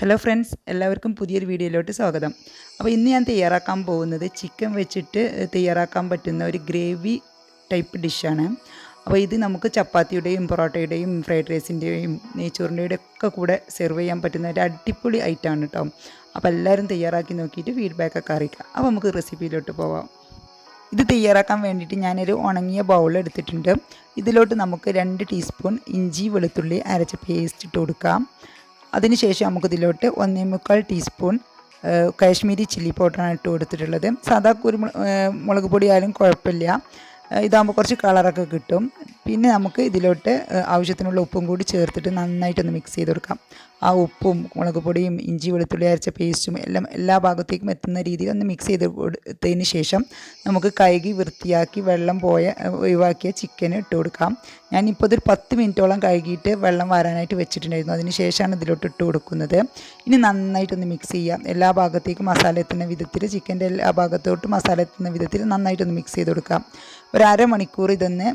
Hello friends, എല്ലാവർക്കും പുതിയൊരു വീഡിയോയിലോട്ട് സ്വാഗതം. അപ്പോൾ ഇന്ന് ഞാൻ തയ്യാറാക്കാൻ പോകുന്നത് ചിക്കൻ വെച്ചിട്ട് തയ്യാറാക്കാൻ പറ്റുന്ന ഒരു ഗ്രേവി ടൈപ്പ് ഡിഷാണ്. അപ്പോൾ ഇത് നമുക്ക് ചപ്പാത്തിയുടെയും പൊറോട്ടയുടെയും ഫ്രൈഡ് റൈസിൻ്റെയും നെയ്ച്ചോറിൻ്റെയും ഒക്കെ കൂടെ സെർവ് ചെയ്യാൻ പറ്റുന്ന ഒരു അടിപൊളി ഐറ്റമാണ് കേട്ടോ. അപ്പോൾ എല്ലാവരും തയ്യാറാക്കി നോക്കിയിട്ട് ഫീഡ്ബാക്കൊക്കെ അറിയിക്കാം. അപ്പോൾ നമുക്ക് റെസിപ്പിയിലോട്ട് പോവാം. ഇത് തയ്യാറാക്കാൻ വേണ്ടിയിട്ട് ഞാനൊരു ഉണങ്ങിയ ബൗൾ എടുത്തിട്ടുണ്ട്. ഇതിലോട്ട് നമുക്ക് 2 ടീസ്പൂൺ ഇഞ്ചി വെളുത്തുള്ളി അരച്ച പേസ്റ്റ് ഇട്ട് കൊടുക്കാം. അതിനുശേഷം നമുക്കിതിലോട്ട് 1.25 ടീസ്പൂൺ കാശ്മീരി ചില്ലി പൗഡറാണ് ഇട്ട് കൊടുത്തിട്ടുള്ളത്. സാധാ മുളക് പൊടി ആയാലും കുഴപ്പമില്ല, ഇതാകുമ്പോൾ കുറച്ച് കളറൊക്കെ കിട്ടും. പിന്നെ നമുക്ക് ഇതിലോട്ട് ആവശ്യത്തിനുള്ള ഉപ്പും കൂടി ചേർത്തിട്ട് നന്നായിട്ടൊന്ന് മിക്സ് ചെയ്ത് കൊടുക്കാം. ആ ഉപ്പും മുളക് പൊടിയും ഇഞ്ചി വെളുത്തുള്ളി അരച്ച പേസ്റ്റും എല്ലാം എല്ലാ ഭാഗത്തേക്കും എത്തുന്ന രീതിയിൽ ഒന്ന് മിക്സ് ചെയ്ത് കൊടുത്തതിന് ശേഷം നമുക്ക് കഴുകി വൃത്തിയാക്കി വെള്ളം ഒഴിവാക്കിയ ചിക്കൻ ഇട്ട് കൊടുക്കാം. ഞാനിപ്പോൾ ഇതൊരു 10 മിനിറ്റോളം കഴുകിയിട്ട് വെള്ളം വരാനായിട്ട് വെച്ചിട്ടുണ്ടായിരുന്നു. അതിന് ശേഷമാണ് ഇതിലോട്ട് ഇട്ട് കൊടുക്കുന്നത്. ഇനി നന്നായിട്ടൊന്ന് മിക്സ് ചെയ്യാം. എല്ലാ ഭാഗത്തേക്കും മസാല എത്തുന്ന വിധത്തിൽ, ചിക്കൻ്റെ എല്ലാ ഭാഗത്തോട്ട് മസാല എത്തുന്ന വിധത്തിൽ നന്നായിട്ടൊന്ന് മിക്സ് ചെയ്ത് കൊടുക്കാം. ഒരു അരമണിക്കൂർ ഇതൊന്ന്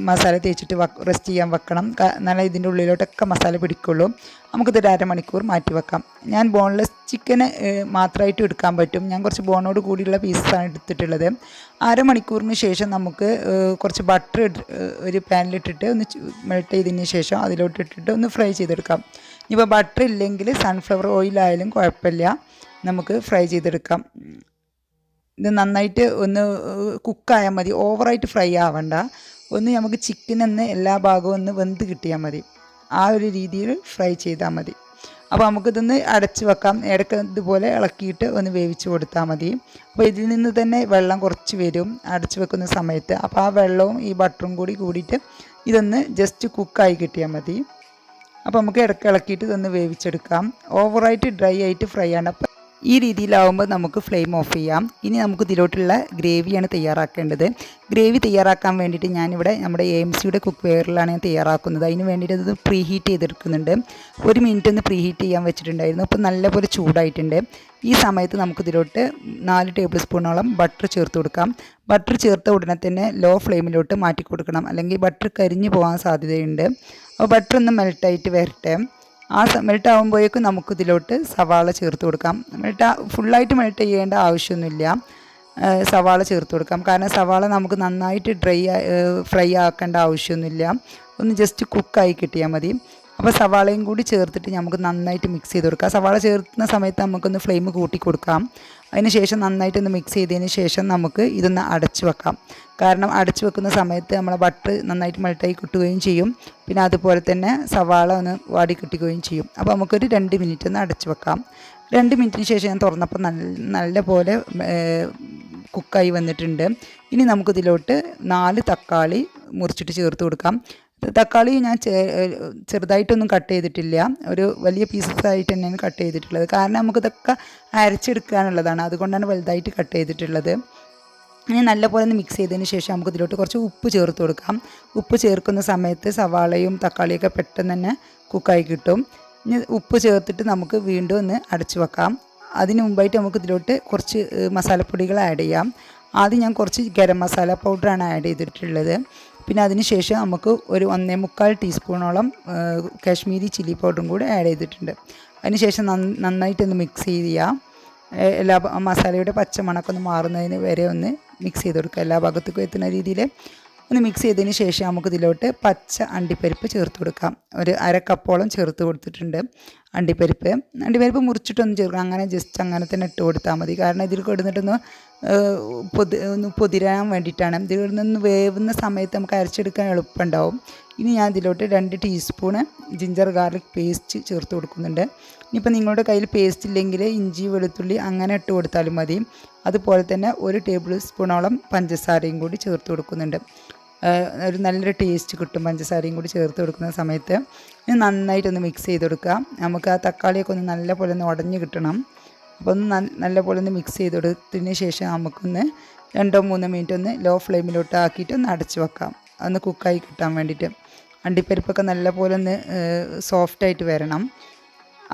മസാല തേച്ചിട്ട് റെസ്റ്റ് ചെയ്യാൻ വെക്കണം. നല്ല ഇതിൻ്റെ ഉള്ളിലോട്ടൊക്കെ മസാല പിടിക്കുള്ളൂ. നമുക്കിതൊരു അരമണിക്കൂർ മാറ്റി വെക്കാം. ഞാൻ ബോൺലെസ് ചിക്കന് മാത്രമായിട്ട് എടുക്കാൻ പറ്റും. ഞാൻ കുറച്ച് ബോണോട് കൂടിയുള്ള പീസസാണ് എടുത്തിട്ടുള്ളത്. അരമണിക്കൂറിന് ശേഷം നമുക്ക് കുറച്ച് ബട്ടർ ഒരു പാനിലിട്ടിട്ട് ഒന്ന് മെൽറ്റ് ചെയ്തതിന് ശേഷം അതിലോട്ട് ഇട്ടിട്ട് ഒന്ന് ഫ്രൈ ചെയ്തെടുക്കാം. ഇപ്പോൾ ബട്ടർ ഇല്ലെങ്കിൽ സൺഫ്ലവർ ഓയിലായാലും കുഴപ്പമില്ല, നമുക്ക് ഫ്രൈ ചെയ്തെടുക്കാം. ഇത് നന്നായിട്ട് ഒന്ന് കുക്കായാൽ മതി, ഓവറായിട്ട് ഫ്രൈ ആവണ്ട. ഒന്ന് നമുക്ക് ചിക്കനൊന്ന് എല്ലാ ഭാഗവും ഒന്ന് വെന്ത് കിട്ടിയാൽ മതി. ആ ഒരു രീതിയിൽ ഫ്രൈ ചെയ്താൽ മതി. അപ്പോൾ നമുക്കിതൊന്ന് അടച്ച് വെക്കാം. ഇടയ്ക്ക് ഇതുപോലെ ഇളക്കിയിട്ട് ഒന്ന് വേവിച്ച് കൊടുത്താൽ മതി. അപ്പോൾ ഇതിൽ നിന്ന് തന്നെ വെള്ളം കുറച്ച് വരും അടച്ച് വെക്കുന്ന സമയത്ത്. അപ്പോൾ ആ വെള്ളവും ഈ ബട്ടറും കൂടിയിട്ട് ഇതൊന്ന് ജസ്റ്റ് കുക്കായി കിട്ടിയാൽ മതി. അപ്പോൾ നമുക്ക് ഇടയ്ക്ക് ഇളക്കിയിട്ട് ഇതൊന്ന് വേവിച്ചെടുക്കാം. ഓവറായിട്ട് ഡ്രൈ ആയിട്ട് ഫ്രൈ ആണ്. അപ്പോൾ ഈ രീതിയിലാവുമ്പോൾ നമുക്ക് ഫ്ലെയിം ഓഫ് ചെയ്യാം. ഇനി നമുക്ക് ഇതിലോട്ടുള്ള ഗ്രേവിയാണ് തയ്യാറാക്കേണ്ടത്. ഗ്രേവി തയ്യാറാക്കാൻ വേണ്ടിയിട്ട് ഞാനിവിടെ നമ്മുടെ AMCയുടെ കുക്ക്വെയറിലാണ് ഞാൻ തയ്യാറാക്കുന്നത്. അതിന് വേണ്ടിയിട്ട് ഇത് പ്രീ ഹീറ്റ് ചെയ്തെടുക്കുന്നുണ്ട്. 1 മിനിറ്റ് ഒന്ന് പ്രീ ഹീറ്റ് ചെയ്യാൻ വെച്ചിട്ടുണ്ടായിരുന്നു. അപ്പോൾ നല്ലപോലെ ചൂടായിട്ടുണ്ട്. ഈ സമയത്ത് നമുക്കിതിലോട്ട് 4 ടേബിൾ സ്പൂണോളം ബട്ടർ ചേർത്ത് കൊടുക്കാം. ബട്ടർ ചേർത്ത ഉടനെ തന്നെ ലോ ഫ്ലെയിമിലോട്ട് മാറ്റി കൊടുക്കണം, അല്ലെങ്കിൽ ബട്ടർ കരിഞ്ഞു പോകാൻ സാധ്യതയുണ്ട്. അപ്പോൾ ബട്ടർ ഒന്ന് മെൽട്ടായിട്ട് വരട്ടെ. ആ മെൽട്ട് ആകുമ്പോഴേക്കും നമുക്കിതിലോട്ട് സവാള ചേർത്ത് കൊടുക്കാം. ഫുള്ളായിട്ട് മെൽട്ട് ചെയ്യേണ്ട ആവശ്യമൊന്നുമില്ല. സവാള ചേർത്ത് കൊടുക്കാം. കാരണം സവാള നമുക്ക് നന്നായിട്ട് ഫ്രൈ ആക്കേണ്ട ആവശ്യമൊന്നുമില്ല. ഒന്ന് ജസ്റ്റ് കുക്കായി കിട്ടിയാൽ മതി. അപ്പോൾ സവാളയും കൂടി ചേർത്തിട്ട് നമുക്ക് നന്നായിട്ട് മിക്സ് ചെയ്ത് കൊടുക്കാം. സവാള ചേർക്കുന്ന സമയത്ത് നമുക്കൊന്ന് ഫ്ലെയിം കൂട്ടി കൊടുക്കാം. അതിന് ശേഷം നന്നായിട്ടൊന്ന് മിക്സ് ചെയ്തതിന് ശേഷം നമുക്ക് ഇതൊന്ന് അടച്ച് വെക്കാം. കാരണം അടച്ച് വെക്കുന്ന സമയത്ത് നമ്മളെ ബട്ടർ നന്നായിട്ട് മെൽട്ടായി കിട്ടുകയും ചെയ്യും. പിന്നെ അതുപോലെ തന്നെ സവാള ഒന്ന് വാടി കിട്ടുകയും ചെയ്യും. അപ്പോൾ നമുക്കൊരു 2 മിനിറ്റ് ഒന്ന് അടച്ച് വെക്കാം. 2 മിനിറ്റിന് ശേഷം ഞാൻ തുറന്നപ്പോൾ നല്ല പോലെ കുക്കായി വന്നിട്ടുണ്ട്. ഇനി നമുക്കിതിലോട്ട് 4 തക്കാളി മുറിച്ചിട്ട് ചേർത്ത് കൊടുക്കാം. തക്കാളി ഞാൻ ചെറുതായിട്ടൊന്നും കട്ട് ചെയ്തിട്ടില്ല, ഒരു വലിയ പീസസായിട്ട് തന്നെയാണ് കട്ട് ചെയ്തിട്ടുള്ളത്. കാരണം നമുക്കിതൊക്കെ അരച്ചെടുക്കാനുള്ളതാണ്, അതുകൊണ്ടാണ് വലുതായിട്ട് കട്ട് ചെയ്തിട്ടുള്ളത്. ഇനി നല്ലപോലെ ഒന്ന് മിക്സ് ചെയ്തതിന് ശേഷം നമുക്ക് ഇതിലോട്ട് കുറച്ച് ഉപ്പ് ചേർത്ത് കൊടുക്കാം. ഉപ്പ് ചേർക്കുന്ന സമയത്ത് സവാളയും തക്കാളിയൊക്കെ പെട്ടെന്ന് തന്നെ കുക്കായി കിട്ടും. ഇനി ഉപ്പ് ചേർത്തിട്ട് നമുക്ക് വീണ്ടും ഒന്ന് അടച്ചു വെക്കാം. അതിന് മുമ്പായിട്ട് നമുക്ക് ഇതിലോട്ട് കുറച്ച് മസാലപ്പൊടികൾ ആഡ് ചെയ്യാം. ആദ്യം ഞാൻ കുറച്ച് ഗരം മസാല പൗഡറാണ് ആഡ് ചെയ്തിട്ടുള്ളത്. പിന്നെ അതിന് ശേഷം നമുക്ക് ഒരു 1.25 ടീസ്പൂണോളം കാശ്മീരി ചില്ലി പൗഡറും കൂടി ആഡ് ചെയ്തിട്ടുണ്ട്. അതിന് ശേഷം നന്നായിട്ടൊന്ന് മിക്സ് ചെയ്യാം. എല്ലാ മസാലയുടെ പച്ചമണമൊക്കെ ഒന്ന് മാറുന്നതിന് വരെ ഒന്ന് മിക്സ് ചെയ്ത് കൊടുക്കുക. എല്ലാ ഭാഗത്തേക്കും എത്തുന്ന രീതിയിൽ ഒന്ന് മിക്സ് ചെയ്തതിന് ശേഷം നമുക്ക് ഇതിലോട്ട് പച്ച അണ്ടിപ്പരിപ്പ് ചേർത്ത് കൊടുക്കാം. ഒരു 1/2 കപ്പോളം ചേർത്ത് കൊടുത്തിട്ടുണ്ട് അണ്ടിപ്പരിപ്പ് മുറിച്ചിട്ടൊന്നും ചേർക്കാം. അങ്ങനെ ജസ്റ്റ് അങ്ങനെ തന്നെ ഇട്ട് കൊടുത്താൽ മതി. കാരണം ഇതിൽ കൊടുത്തിട്ടൊന്ന് പൊതിരാൻ വേണ്ടിയിട്ടാണ്. ഇതിൽ നിന്ന് വേവുന്ന സമയത്ത് നമുക്ക് അരച്ചെടുക്കാൻ എളുപ്പമുണ്ടാവും. ഇനി ഞാൻ ഇതിലോട്ട് 2 ടീസ്പൂണ് ജിഞ്ചർ ഗാർലിക് പേസ്റ്റ് ചേർത്ത് കൊടുക്കുന്നുണ്ട്. ഇനിയിപ്പോൾ നിങ്ങളുടെ കയ്യിൽ പേസ്റ്റ് ഇല്ലെങ്കിൽ ഇഞ്ചി വെളുത്തുള്ളി അങ്ങനെ ഇട്ട് കൊടുത്താലും മതി. അതുപോലെ തന്നെ 1 ടേബിൾ സ്പൂണോളം പഞ്ചസാരയും കൂടി ചേർത്ത് കൊടുക്കുന്നുണ്ട്. ഒരു നല്ലൊരു ടേസ്റ്റ് കിട്ടും പഞ്ചസാരയും കൂടി ചേർത്ത് കൊടുക്കുന്ന സമയത്ത്. ഇനി നന്നായിട്ടൊന്ന് മിക്സ് ചെയ്ത് കൊടുക്കുക. നമുക്ക് ആ തക്കാളിയൊക്കെ ഒന്ന് നല്ലപോലെ ഒന്ന് ഉടഞ്ഞ് കിട്ടണം. അപ്പോൾ ഒന്ന് നല്ലപോലെ ഒന്ന് മിക്സ് ചെയ്ത് കൊടുത്തതിന് ശേഷം നമുക്കൊന്ന് 2-3 മിനിറ്റ് ഒന്ന് ലോ ഫ്ലെയിമിലോട്ട് ആക്കിയിട്ട് ഒന്ന് അടച്ച് വെക്കാം, ഒന്ന് കുക്കായി കിട്ടാൻ വേണ്ടിയിട്ട്. അണ്ടിപ്പരിപ്പൊക്കെ നല്ലപോലെ ഒന്ന് സോഫ്റ്റായിട്ട് വരണം.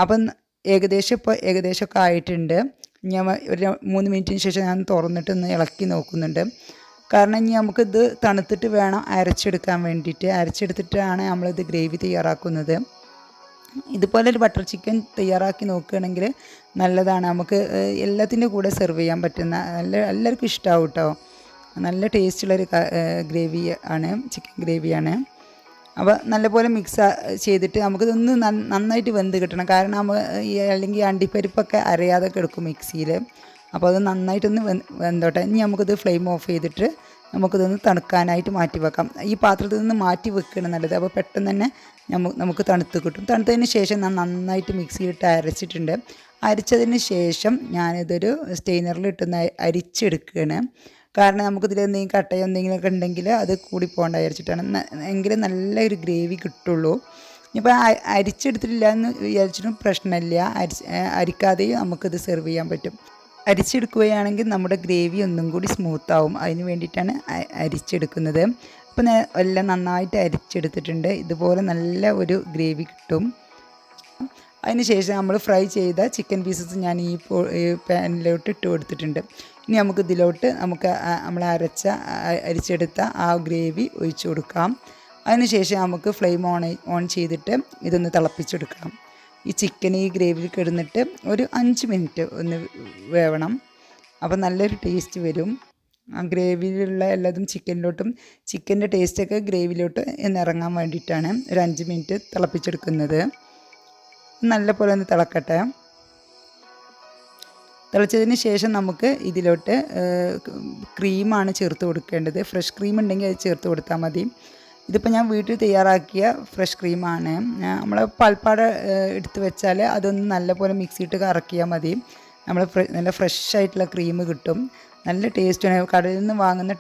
അപ്പം ഏകദേശമൊക്കെ ആയിട്ടുണ്ട്. ഞാൻ ഒരു 3 മിനിറ്റിന് ശേഷം ഞാൻ തുറന്നിട്ടൊന്ന് ഇളക്കി നോക്കുന്നുണ്ട്. കാരണം ഇനി നമുക്കിത് തണുത്തിട്ട് വേണം അരച്ചെടുക്കാൻ വേണ്ടിയിട്ട്. അരച്ചെടുത്തിട്ടാണ് നമ്മളിത് ഗ്രേവി തയ്യാറാക്കുന്നത്. ഇതുപോലെ ഒരു ബട്ടർ ചിക്കൻ തയ്യാറാക്കി നോക്കുകയാണെങ്കിൽ നല്ലതാണ്. നമുക്ക് എല്ലാത്തിൻ്റെ കൂടെ സെർവ് ചെയ്യാൻ പറ്റുന്ന എല്ലാവർക്കും ഇഷ്ടമാവും കേട്ടോ. നല്ല ടേസ്റ്റുള്ളൊരു ഗ്രേവി ആണ്, ചിക്കൻ ഗ്രേവിയാണ്. അപ്പോൾ നല്ലപോലെ മിക്സ് ചെയ്തിട്ട് നമുക്കിതൊന്ന് നന്നായിട്ട് വെന്ത് കിട്ടണം. കാരണം അല്ലെങ്കിൽ അണ്ടിപ്പരിപ്പൊക്കെ അരയാതെ കിടക്കും മിക്സിയിൽ. അപ്പോൾ അത് നന്നായിട്ടൊന്ന് വെന്തോട്ടെ. ഇനി നമുക്കിത് ഫ്ലെയിം ഓഫ് ചെയ്തിട്ട് നമുക്കിതൊന്ന് തണുക്കാനായിട്ട് മാറ്റി വെക്കാം. ഈ പാത്രത്തിൽ നിന്ന് മാറ്റി വെക്കണം നല്ലത്. അപ്പോൾ പെട്ടെന്ന് തന്നെ നമുക്ക് തണുത്ത് കിട്ടും. തണുത്തതിന് ശേഷം ഞാൻ നന്നായിട്ട് മിക്സിയിലിട്ട് അരച്ചിട്ടുണ്ട്. അരച്ചതിന് ശേഷം ഞാനിതൊരു സ്റ്റെയിനറിലിട്ടൊന്ന് അരിച്ചെടുക്കുകയാണ്. കാരണം നമുക്കിതിൽ എന്തെങ്കിലും കട്ടയോ എന്തെങ്കിലുമൊക്കെ ഉണ്ടെങ്കിൽ അത് കൂടി പോകേണ്ട വിചാരിച്ചിട്ടാണ്. എങ്കിലും നല്ലൊരു ഗ്രേവി കിട്ടുള്ളൂ. ഇപ്പോൾ അരിച്ചെടുത്തിട്ടില്ല എന്ന് വിചാരിച്ചിട്ടും പ്രശ്നമില്ല. അരിക്കാതെയും നമുക്കിത് സെർവ് ചെയ്യാൻ പറ്റും. അരിച്ചെടുക്കുകയാണെങ്കിൽ നമ്മുടെ ഗ്രേവി ഒന്നും കൂടി സ്മൂത്താവും. അതിന് വേണ്ടിയിട്ടാണ് അരിച്ചെടുക്കുന്നത്. അപ്പോൾ എല്ലാം നന്നായിട്ട് അരിച്ചെടുത്തിട്ടുണ്ട്. ഇതുപോലെ നല്ല ഒരു ഗ്രേവി കിട്ടും. അതിന് ശേഷം നമ്മൾ ഫ്രൈ ചെയ്ത ചിക്കൻ പീസസ് ഞാൻ ഈ പാനിലോട്ട് ഇട്ട് കൊടുത്തിട്ടുണ്ട്. ഇനി നമുക്ക് ഇതിലോട്ട് നമ്മൾ അരിച്ചെടുത്ത ആ ഗ്രേവി ഒഴിച്ചു കൊടുക്കാം. അതിന് ശേഷം നമുക്ക് ഫ്ലെയിം ഓൺ ചെയ്തിട്ട് ഇതൊന്ന് തിളപ്പിച്ചെടുക്കാം. ഈ ചിക്കൻ ഈ ഗ്രേവിയിൽ കിടന്നിട്ട് ഒരു 5 മിനിറ്റ് ഒന്ന് വേവണം. അപ്പോൾ നല്ലൊരു ടേസ്റ്റ് വരും. ആ ഗ്രേവിയിലുള്ള എല്ലാതും ചിക്കൻ്റെ ടേസ്റ്റൊക്കെ ഗ്രേവിയിലോട്ട് ഇറങ്ങാൻ വേണ്ടിയിട്ടാണ് ഒരു 5 മിനിറ്റ് തിളപ്പിച്ചെടുക്കുന്നത്. നല്ലപോലെ ഒന്ന് തിളക്കട്ടെ. തിളച്ചതിന് ശേഷം നമുക്ക് ഇതിലോട്ട് ക്രീമാണ് ചേർത്ത് കൊടുക്കേണ്ടത്. ഫ്രഷ് ക്രീം ഉണ്ടെങ്കിൽ അത് ചേർത്ത് കൊടുത്താൽ മതി. ഇതിപ്പോൾ ഞാൻ വീട്ടിൽ തയ്യാറാക്കിയ ഫ്രഷ് ക്രീമാണ്. നമ്മൾ പാൽപ്പാട എടുത്ത് വെച്ചാൽ അതൊന്ന് നല്ലപോലെ മിക്സിയിട്ട് കറക്കിയാൽ മതി. നല്ല ഫ്രഷ് ആയിട്ടുള്ള ക്രീം കിട്ടും. നല്ല ടേസ്റ്റാണ്. കടയിൽ നിന്ന് വാങ്ങുന്ന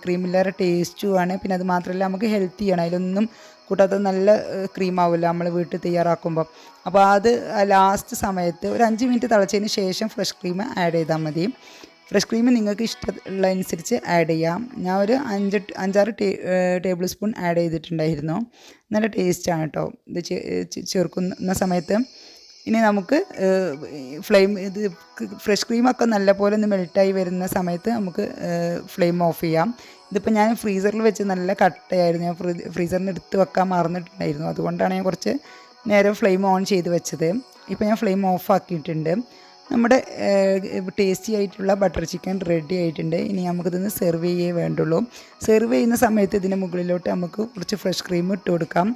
ക്രീമില്ലാതെ ടേസ്റ്റുമാണ്. പിന്നെ അത് മാത്രമല്ല നമുക്ക് ഹെൽത്തിയാണ്. അതിലൊന്നും കൂട്ടാത്ത നല്ല ക്രീമാവില്ല നമ്മൾ വീട്ടിൽ തയ്യാറാക്കുമ്പോൾ. അപ്പോൾ അത് ലാസ്റ്റ് സമയത്ത് ഒരു 5 മിനിറ്റ് തിളച്ചതിന് ശേഷം ഫ്രഷ് ക്രീം ആഡ് ചെയ്താൽ മതി. ഫ്രഷ് ക്രീം നിങ്ങൾക്ക് ഇഷ്ടമുള്ള അനുസരിച്ച് ആഡ് ചെയ്യാം. ഞാൻ ഒരു 5-6 ടേബിൾ സ്പൂൺ ആഡ് ചെയ്തിട്ടുണ്ടായിരുന്നു. നല്ല ടേസ്റ്റാണ് കേട്ടോ ഇത് ചേർക്കുന്ന സമയത്ത്. ഇനി നമുക്ക് ഫ്രഷ് ക്രീമൊക്കെ നല്ലപോലെ ഒന്ന് മെൽറ്റായി വരുന്ന സമയത്ത് നമുക്ക് ഫ്ലെയിം ഓഫ് ചെയ്യാം. ഇതിപ്പോൾ ഞാൻ ഫ്രീസറിൽ വെച്ച് നല്ല കട്ടയായിരുന്നു. ഞാൻ ഫ്രീസറിന് എടുത്ത് വെക്കാൻ മറന്നിട്ടുണ്ടായിരുന്നു. അതുകൊണ്ടാണ് ഞാൻ കുറച്ച് നേരം ഫ്ലെയിം ഓൺ ചെയ്ത് വെച്ചത്. ഇപ്പോൾ ഞാൻ ഫ്ലെയിം ഓഫ് ആക്കിയിട്ടുണ്ട്. നമ്മുടെ ടേസ്റ്റി ആയിട്ടുള്ള ബട്ടർ ചിക്കൻ റെഡി ആയിട്ടുണ്ട്. ഇനി നമുക്കിതൊന്ന് സെർവ് ചെയ്യേ വേണ്ടുള്ളൂ. സെർവ് ചെയ്യുന്ന സമയത്ത് ഇതിൻ്റെ മുകളിലോട്ട് നമുക്ക് കുറച്ച് ഫ്രഷ് ക്രീം ഇട്ട് കൊടുക്കാം.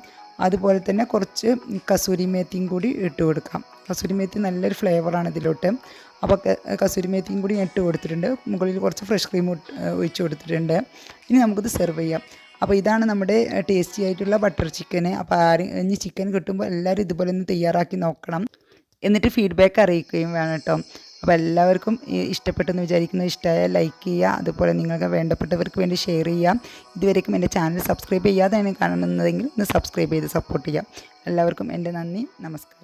അതുപോലെ തന്നെ കുറച്ച് കസൂരി മേത്തിയും കൂടി ഇട്ട് കൊടുക്കാം. കസൂരി മേത്തി നല്ലൊരു ഫ്ലേവറാണ് ഇതിലോട്ട്. അപ്പോൾ കസൂരി മേത്തിയും കൂടി ഇട്ട് കൊടുത്തിട്ടുണ്ട്. മുകളിൽ കുറച്ച് ഫ്രഷ് ക്രീം ഒഴിച്ച് കൊടുത്തിട്ടുണ്ട്. ഇനി നമുക്കിത് സെർവ് ചെയ്യാം. അപ്പോൾ ഇതാണ് നമ്മുടെ ടേസ്റ്റി ആയിട്ടുള്ള ബട്ടർ ചിക്കന്. അപ്പോൾ ഇനി ചിക്കൻ കിട്ടുമ്പോൾ എല്ലാവരും ഇതുപോലെ ഒന്ന് തയ്യാറാക്കി നോക്കണം. എന്നിട്ട് ഫീഡ്ബാക്ക് അറിയിക്കുകയും വേണം കേട്ടോ. അപ്പോൾ എല്ലാവർക്കും ഇഷ്ടപ്പെട്ടെന്ന് വിചാരിക്കുന്നു. ഇഷ്ടമായ ലൈക്ക് ചെയ്യുക. അതുപോലെ നിങ്ങൾക്ക് വേണ്ടപ്പെട്ടവർക്ക് വേണ്ടി ഷെയർ ചെയ്യുക. ഇതുവരേക്കും എൻ്റെ ചാനൽ സബ്സ്ക്രൈബ് ചെയ്യാതെയാണ് കാണുന്നതെങ്കിൽ ഒന്ന് സബ്സ്ക്രൈബ് ചെയ്ത് സപ്പോർട്ട് ചെയ്യുക. എല്ലാവർക്കും എൻ്റെ നന്ദി, നമസ്കാരം.